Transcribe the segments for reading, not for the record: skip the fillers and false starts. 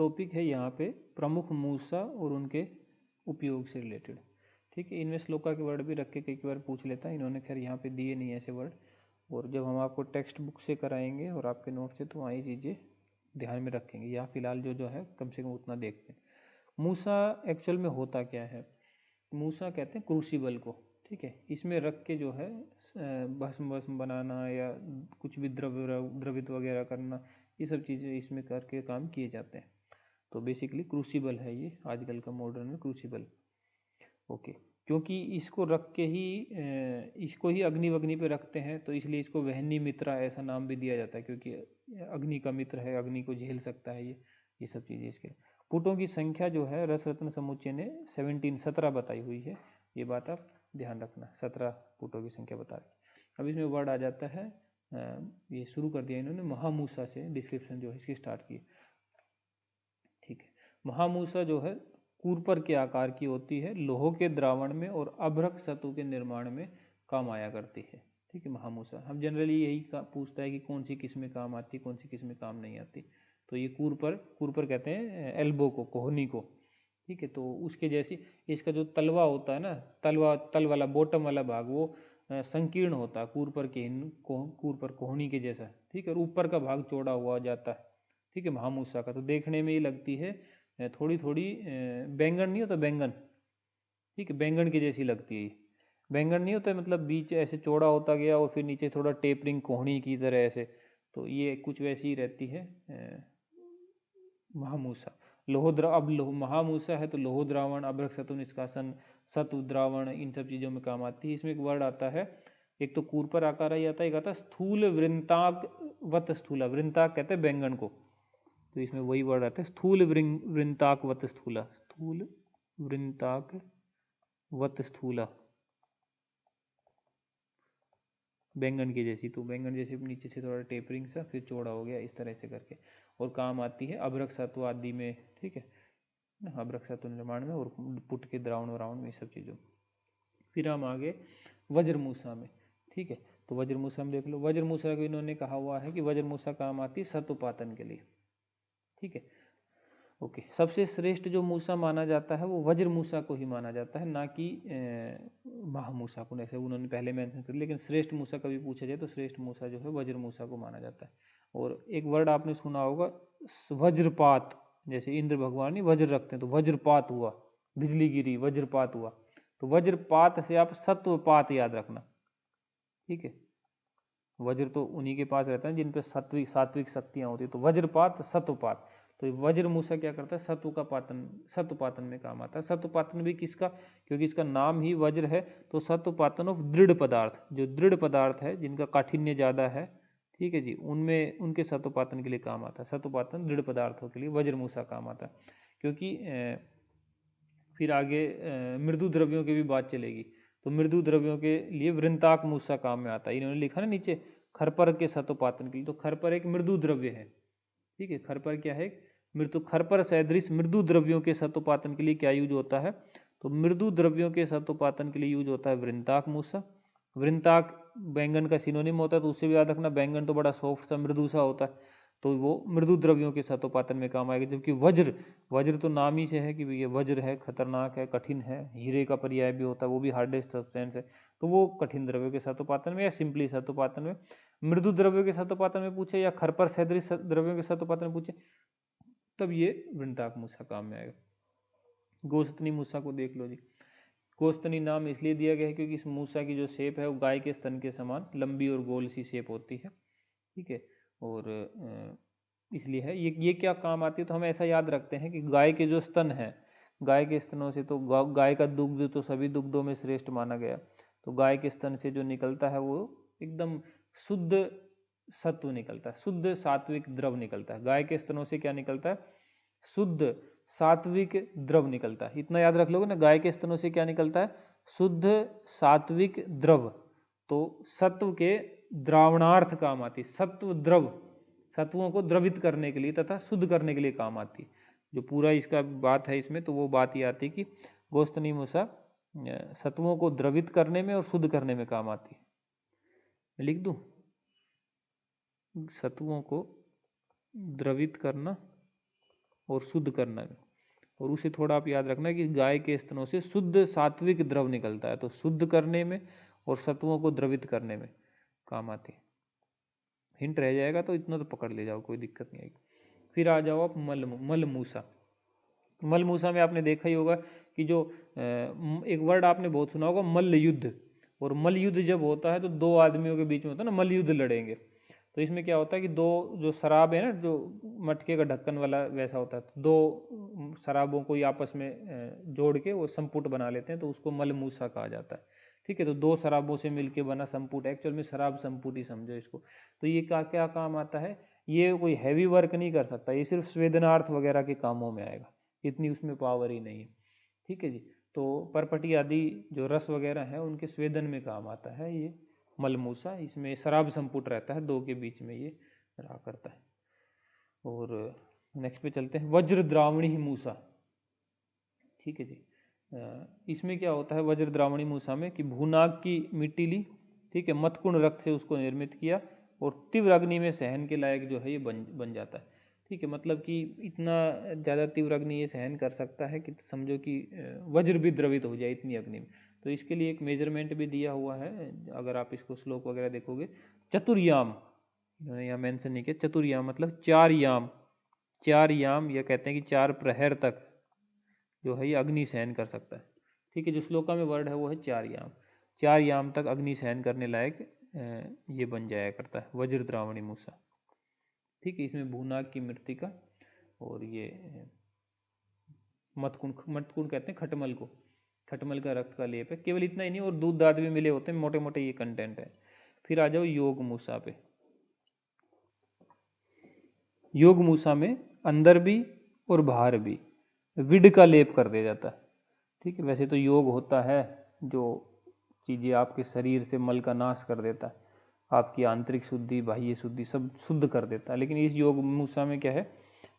Topic है यहाँ पे प्रमुख मूसा और उनके उपयोग से रिलेटेड। ठीक है, इनमें श्लोका के वर्ड भी रख के कई बार पूछ लेता है, इन्होंने खैर यहाँ पे दिए नहीं ऐसे वर्ड, और जब हम आपको टेक्स्ट बुक से कराएंगे और आपके नोट से तो वहाँ ये चीज़ें ध्यान में रखेंगे। या फिलहाल जो है कम से कम उतना देखते हैं। मूसा एक्चुअल में होता क्या है? मूसा कहते हैं क्रूसिबल को। ठीक है, इसमें रख के जो है भस्म भस्म बनाना या कुछ भी द्रवित वगैरह करना, ये सब चीज़ें इसमें करके काम किए जाते हैं। तो बेसिकली क्रूसिबल है ये आजकल का मॉडर्न में क्रूसिबल। ओके, क्योंकि इसको रख के ही इसको ही अग्नि वग्नि पे रखते हैं, तो इसलिए इसको वहनी मित्रा ऐसा नाम भी दिया जाता है, क्योंकि अग्नि का मित्र है, अग्नि को झेल सकता है ये सब चीज़ें इसके। पुटों की संख्या जो है रस रत्न समुच्चय ने 17 बताई हुई है, ये बात आप ध्यान रखना। 17 पुटों की संख्या बता रही। अब इसमें वर्ड आ जाता है, ये शुरू कर दिया इन्होंने महामूसा से, डिस्क्रिप्शन जो है इसकी स्टार्ट की। ठीक है, महामूसा जो है कूर्पर के आकार की होती है, लोह के द्रावण में और अभ्रक सतु के निर्माण में काम आया करती है। ठीक है, महामूसा हम जनरली यही पूछता है कि कौन सी किस में काम आती, कौन सी किस में काम नहीं आती। तो ये कूर्पर कहते हैं एल्बो को, कोहनी को। ठीक है, तो उसके जैसी इसका जो तलवा होता है ना, तल वाला बॉटम वाला भाग वो संकीर्ण होता है कूर्पर कोहनी के जैसा। ठीक है, और ऊपर का भाग चौड़ा हुआ जाता है। ठीक है, महामूसा का तो देखने में ही लगती है थोड़ी थोड़ी बैंगन नहीं होता बैंगन, ठीक है, बैंगन की जैसी लगती है। बैंगन नहीं होता, मतलब बीच ऐसे चौड़ा होता गया और फिर नीचे थोड़ा टेपरिंग कोहनी की तरह ऐसे, तो ये कुछ वैसी ही रहती है महामूसा। अब महामूसा है तो लोह द्रावण, अभ्रक सतु निष्कासन, सतु द्रावण, इन सब चीज़ों में काम आती है। इसमें एक वर्ड आता है, एक तो कूर्पर आकार ही आता है, एक आता है स्थूल वृंताक वत स्थूला। वृंताक कहते हैं बैंगन को, तो इसमें वही वर्ड आता है स्थूल वृंताक वत स्थूला, स्थूल वृंताक वत स्थूला, बैंगन की जैसी। तो बैंगन जैसे नीचे से थोड़ा टेपरिंग सा, फिर चौड़ा हो गया इस तरह से करके, और काम आती है अभ्रक सत्व आदि में। ठीक है, अभ्रक सत्व निर्माण में और पुट के द्रावण व्रावण में, सब चीज़ों। फिर हम आगे वज्रमूसा में। ठीक है, तो वज्रमूसा में देख लो, वज्रमूसा को इन्होंने कहा हुआ है कि वज्रमूसा काम आती है सत्वपातन के लिए। ठीक है, ओके, सबसे श्रेष्ठ जो मूसा माना जाता है वो वज्र मूसा को ही माना जाता है, ना कि महामूसा को, ऐसे उन्होंने पहले मेंशन कर। लेकिन श्रेष्ठ मूसा कभी पूछा जाए तो श्रेष्ठ मूसा जो है वज्र मूसा को माना जाता है। और एक वर्ड आपने सुना होगा वज्रपात, जैसे इंद्र भगवान ही वज्र रखते हैं तो वज्रपात हुआ, बिजली गिरी, वज्रपात हुआ। तो वज्रपात से आप सत्वपात याद रखना। ठीक है, वज्र तो उन्हीं के पास रहता है जिन पे सात्विक शक्तियां होती है, तो वज्रपात सत्वपात। तो वज्र मूसा क्या करता है, सत्वपातन में काम आता है। सत्वपातन भी किसका, क्योंकि इसका नाम ही वज्र है, तो सत्वपातन ऑफ दृढ़ पदार्थ, जो दृढ़ पदार्थ है जिनका काठिन्य ज्यादा है, ठीक है जी, उनमें उनके सत्वपातन के लिए काम आता है। सत्वपातन दृढ़ पदार्थों के लिए वज्र मूसा काम आता है। क्योंकि फिर आगे मृदु द्रव्यों की भी बात चलेगी, तो मृदु द्रव्यों के लिए वृंताक मूसा काम में आता है। इन्होंने लिखा ना नीचे खरपर के सत्वपातन के लिए, तो खरपर एक मृदु द्रव्य है। ठीक है, खरपर क्या है, मृदु खरपर सदृश मृदु द्रव्यों के सत्वपातन के लिए क्या यूज होता है, तो मृदु द्रव्यों के सत्वपातन के लिए यूज होता है वृंताक मूसा। वृंताक बैंगन का सिनोनिम होता है, तो उससे भी याद रखना, बैंगन तो बड़ा सॉफ्ट सा मृदु सा होता है, तो वो मृदु द्रव्यों के सत्वपातन में काम आएगा। जबकि वज्र तो नाम ही से है कि ये वज्र है, खतरनाक है, कठिन है, हीरे का पर्याय भी होता है, वो भी हार्डेस्ट सब्सटेंस है, तो वो कठिन द्रव्यों के सत्वपातन में या सिंपली सत्वपातन में। मृदु द्रव्यों के सत्वपातन में पूछे या खरपर सदृश द्रव्यों के सत्वपातन में पूछे, तब ये वृंताक मूसा काम में आएगा। गोस्तनी मूसा को देख लो जी। गोस्तनी नाम इसलिए दिया गया है क्योंकि इस मूसा की जो शेप है वो गाय के स्तन के समान लंबी और गोल सी शेप होती है। ठीक है, और इसलिए है ये क्या काम आती है, तो हम ऐसा याद रखते हैं कि गाय के जो स्तन है, गाय के स्तनों से, तो गाय का दुग्ध तो सभी दुग्धों में श्रेष्ठ माना गया, तो गाय के स्तन से जो निकलता है वो एकदम शुद्ध सत्व निकलता है, शुद्ध सात्विक द्रव निकलता है। गाय के स्तनों से क्या निकलता है, शुद्ध सात्विक द्रव निकलता है। इतना याद रख लोगे ना, गाय के स्तनों से क्या निकलता है, शुद्ध सात्विक द्रव। तो सत्व के द्रावणार्थ काम आती, सत्व द्रव, सत्वों को द्रवित करने के लिए तथा शुद्ध करने के लिए काम आती। जो पूरा इसका बात है इसमें, तो वो बात ये आती कि गोस्तनी मूसा सत्वों को द्रवित करने में और शुद्ध करने में काम आती है। मैं लिख दूं, सत्वों को द्रवित करना और शुद्ध करने में। और उसे थोड़ा आप याद रखना कि गाय के स्तनों से शुद्ध सात्विक द्रव निकलता है, तो शुद्ध करने में और सत्वों को द्रवित करने में काम आती है। हिंट रह जाएगा तो इतना तो पकड़ ले जाओ, कोई दिक्कत नहीं आएगी। फिर आ जाओ आप मलमूसा। मलमूसा में आपने देखा ही होगा कि जो एक वर्ड आपने बहुत सुना होगा, मल्ल युद्ध। और मल्ल युद्ध जब होता है तो दो आदमियों के बीच में होता है ना, मल्ल युद्ध लड़ेंगे। तो इसमें क्या होता है कि दो जो शराब है ना, जो मटके का ढक्कन वाला वैसा होता है, तो दो शराबों को आपस में जोड़ के वो संपुट बना लेते हैं, तो उसको मलमूसा कहा जाता है। ठीक है, तो दो शराबों से मिलके बना संपुट, एक्चुअल में शराब संपुट ही समझो इसको। तो ये क्या क्या काम आता है, ये कोई हैवी वर्क नहीं कर सकता, ये सिर्फ स्वेदनार्थ वगैरह के कामों में आएगा, इतनी उसमें पावर ही नहीं है। ठीक है जी। तो परपटी आदि जो रस वगैरह है उनके स्वेदन में काम आता है ये मलमूसा। इसमें शराब संपुट रहता है दो के बीच में, ये रहा करता है। और नेक्स्ट पे चलते हैं, वज्र द्रावणी मूसा। ठीक है जी। इसमें क्या होता है वज्र द्रावणी मूसा में कि भूनाग की मिट्टी ली, ठीक है, मतकुण रक्त से उसको निर्मित किया और तीव्र अग्नि में सहन के लायक जो है ये बन जाता है। ठीक है, मतलब कि इतना ज़्यादा तीव्र अग्नि ये सहन कर सकता है कि समझो कि वज्र भी द्रवित हो जाए इतनी अग्नि में। तो इसके लिए एक मेजरमेंट भी दिया हुआ है, अगर आप इसको श्लोक वगैरह देखोगे, चतुर्याम, यहाँ मेंशन नहीं किया, चतुर्याम मतलब 4 याम, 4 याम या कहते हैं कि 4 प्रहर तक जो है ये अग्नि सहन कर सकता है। ठीक है, जो श्लोका में वर्ड है वो है 4 याम, 4 याम तक अग्नि सहन करने लायक ये बन जाया करता है वज्र द्रावणी मूसा। ठीक है, इसमें भूनाग की मृतिका और ये मतकुण, मतकुण कहते हैं खटमल को, खटमल का रक्त का लेप है। केवल इतना ही नहीं, और दूध दाद भी मिले होते हैं, मोटे मोटे ये कंटेंट है। फिर आ जाओ योग मूसा पे। योग मूसा में अंदर भी और बाहर भी विड का लेप कर दिया जाता है। ठीक है, वैसे तो योग होता है जो चीज़ें आपके शरीर से मल का नाश कर देता है, आपकी आंतरिक शुद्धि बाह्य शुद्धि सब शुद्ध कर देता है, लेकिन इस योग मूसा में क्या है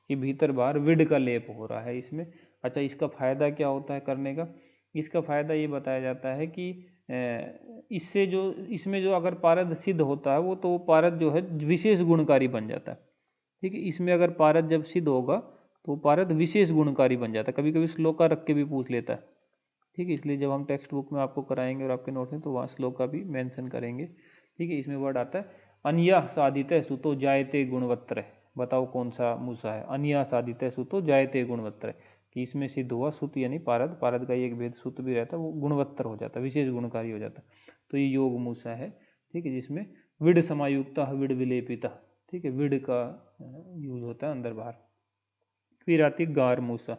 कि भीतर बाहर विड का लेप हो रहा है इसमें। अच्छा, इसका फायदा क्या होता है करने का, इसका फायदा ये बताया जाता है कि इससे जो इसमें जो अगर पारद सिद्ध होता है वो तो पारद जो है विशेष गुणकारी बन जाता है। ठीक है, इसमें अगर पारद जब सिद्ध होगा तो पारद विशेष गुणकारी बन जाता है। कभी कभी श्लोका रख के भी पूछ लेता है। ठीक है, इसलिए जब हम टेक्स्ट बुक में आपको कराएंगे और आपके नोट्स में तो वहाँ श्लोका भी मेंशन करेंगे। ठीक है, इसमें वर्ड आता है अन्या साधित सुतो जायते गुणवत्तर। बताओ कौन सा मूसा है, अन्या साधित सुतो जायते गुणवत्तर, कि इसमें सिद्ध हुआ सुत यानी पारद, पारद का एक भेद सुत भी रहता है, वो गुणवत्तर हो जाता है, विशेष गुणकारी हो जाता है। तो ये योग मूसा है। ठीक है, जिसमें विड समायुक्ता विड विलेपिता। ठीक है, विड का यूज होता है अंदर बाहर। फिर आती है गार मूसा।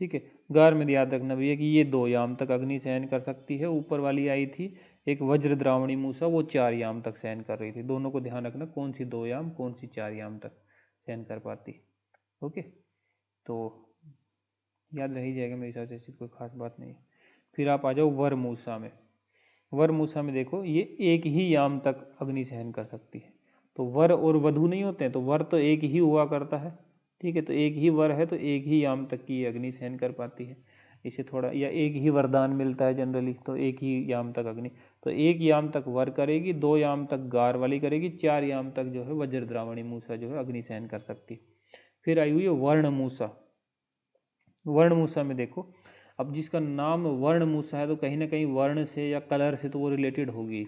ठीक है, गार में याद रखना भैया कि ये 2 याम तक अग्नि सहन कर सकती है। ऊपर वाली आई थी एक वज्र द्रावणी मूसा, वो 4 याम तक सहन कर रही थी। दोनों को ध्यान रखना, कौन सी 2 याम कौन सी 4 याम तक सहन कर पाती। ओके, तो याद रह ही जाएगा मेरे हिसाब से, ऐसी कोई खास बात नहीं है। फिर आप आ जाओ वर मूसा में। वर मूसा में देखो ये 1 ही याम तक अग्नि सहन कर सकती है। तो वर और वधु नहीं होते हैं, तो वर तो एक ही हुआ करता है। ठीक है, तो एक ही वर है तो 1 ही याम तक की अग्नि सहन कर पाती है। इसे थोड़ा, या एक ही वरदान मिलता है जनरली, तो 1 ही याम तक अग्नि, तो 1 याम तक वर करेगी, 2 याम तक गार वाली करेगी, 4 याम तक जो है वज्र द्रावणी मूसा जो है अग्नि सहन कर सकती है। फिर आई हुई है वर्ण मूसा। वर्ण मूसा में देखो, अब जिसका नाम वर्ण मूसा है तो कहीं ना कहीं वर्ण से या कलर से तो वो रिलेटेड होगी।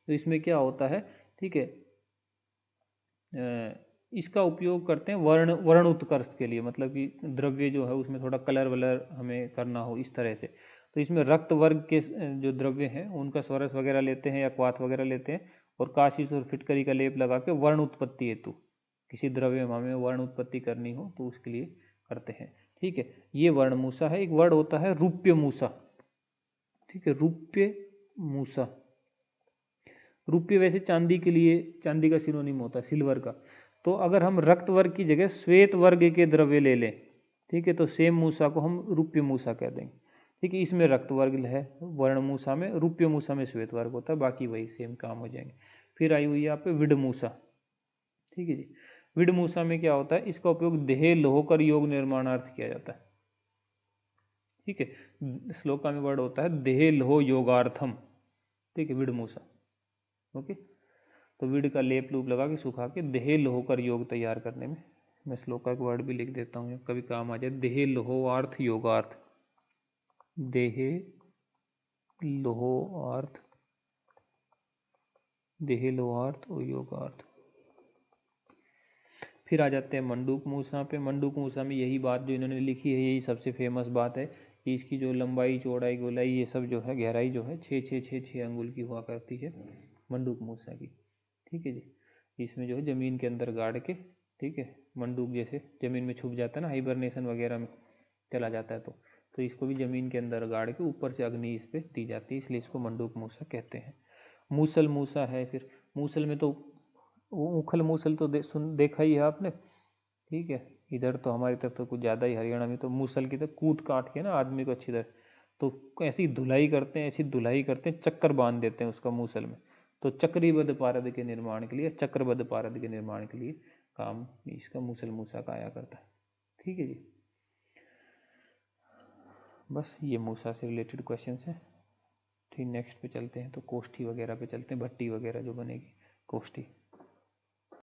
तो इसमें क्या होता है, ठीक है, इसका उपयोग करते हैं वर्ण उत्कर्ष के लिए, मतलब कि द्रव्य जो है उसमें थोड़ा कलर वलर हमें करना हो इस तरह से। तो इसमें रक्त वर्ग के जो द्रव्य हैं उनका स्वरस वगैरह लेते हैं या क्वाथ वगैरह लेते हैं, और काशीस और फिटकरी का लेप लगा के वर्ण उत्पत्ति हेतु किसी द्रव्य में हमें वर्ण उत्पत्ति करनी हो तो उसके लिए करते हैं। ठीक है, ये वर्ण मूसा है। एक वर्ड होता है रूप्य मूसा। ठीक है, रूप्य मूसा, रूप्य वैसे चांदी के लिए, चांदी का सिनोनिम होता है सिल्वर का। तो अगर हम रक्त वर्ग की जगह श्वेत वर्ग के द्रव्य ले लें, ठीक है, तो सेम मूसा को हम रूप्य मूसा कह देंगे। ठीक है, इसमें रक्त वर्ग है वर्ण मूसा में, रूप्य मूसा में श्वेत वर्ग होता है, बाकी वही सेम काम हो जाएंगे। फिर आई हुई है यहाँ पे विड मूसा। ठीक है जी, विड मूसा में क्या होता है, इसका उपयोग देह लोह कर योग निर्माणार्थ किया जाता है। ठीक है, श्लोका में वर्ड होता है देह लोह योगार्थम। ठीक है, विड मूसा। ओके, तो विड का लेप लूप लगा के सुखा के देह लोह कर योग तैयार करने में मैं श्लोका का वर्ड भी लिख देता हूँ, कभी काम आ जाए। देहे लोहार्थ योगार्थ, देहे लोहार्थ, देहे लोहार्थ और योगार्थ। फिर आ जाते हैं मंडूक मूसा पे। मंडूक मूसा में यही बात जो इन्होंने लिखी है, यही सबसे फेमस बात है कि इसकी जो लंबाई चौड़ाई गोलाई ये सब जो है, गहराई जो है 6 अंगुल की हुआ करती है मंडूक मूसा की। ठीक है जी। इसमें जो है ज़मीन के अंदर गाड़ के, ठीक है, मंडूक जैसे ज़मीन में छुप जाता है ना, हाइबरनेशन वगैरह में चला जाता है, तो इसको भी ज़मीन के अंदर गाड़ के ऊपर से अग्नि इस पर दी जाती है, इसलिए इसको मंडूक मूसा कहते हैं। मूसल मूसा है। फिर मूसल में तो वो उखल मूसल तो देखा ही है आपने। ठीक है, इधर तो हमारी तरफ तो कुछ ज़्यादा ही, हरियाणा में तो मूसल की तो कूट काट के ना आदमी को अच्छी तरह, तो ऐसी धुलाई करते हैं, ऐसी धुलाई करते हैं, चक्कर बांध देते हैं उसका मूसल में। तो चक्रीबद्ध पारद के निर्माण के लिए, चक्रबद्ध पारद के निर्माण के लिए काम इसका मूसल मूसा का आया करता है। ठीक है जी। बस ये मूसा से रिलेटेड क्वेश्चन है। ठीक, नेक्स्ट पे चलते हैं, तो कोष्ठी वगैरह पे चलते हैं, भट्टी वगैरह जो बनेगी कोष्ठी।